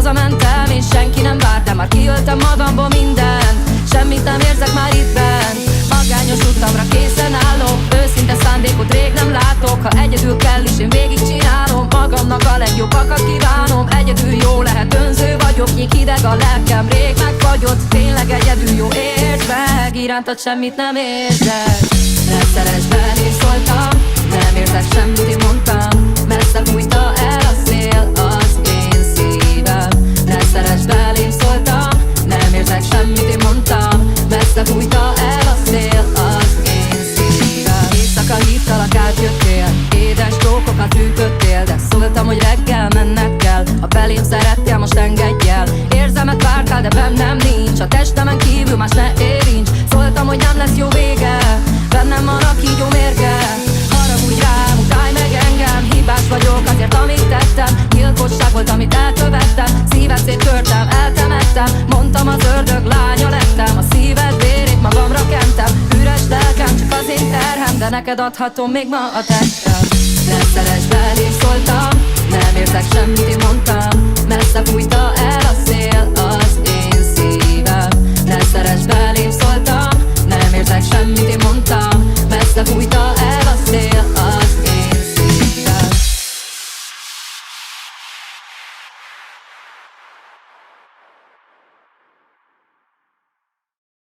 Hazamentem és senki nem várt, de már kiöltem magamból mindent. Semmit nem érzek már itt bent. Magányos utamra készen állok, őszinte szándékot rég nem látok. Ha egyedül kell is én végigcsinálom, magamnak a legjobbakat kívánom. Egyedül jó lehet, önző vagyok, nyíg hideg a lelkem, rég megfagyott. Tényleg egyedül jó, értsd meg, irántad semmit nem érzek. Ne szeress belém szóltam, nem érzek semmit, én mondtam. Messze fújta el a szél az én szívem. Ne szeress belém szóltam, nem érzek semmit, én mondtam. Messze fújta el a szél az én szívem. Éjszaka hívtalak, átjöttél, édes csókokat ütöttél, de szóltam, hogy reggel menned kell. Ha belém szerettél, most engedj el. Érzelmet vártál, de bennem nincs. A testemen kívül más ne érints. Szóltam, hogy nem lesz jó vége, bennem van a kígyó mérge. Haragudj rám, utálj meg engem, hibás vagyok azért, amit tettem. Gyilkosság volt, amit elkövettem, szíved széttörtem, eltemettem. Mondtam, az ördög lánya lettem, a szíved vérét magamra kentem. Üres lelkem, csak az én terhem, de neked adhatom még ma a testem. Ne szeress belém szóltam, nem érzek semmit, én mondtam. Messze fújta el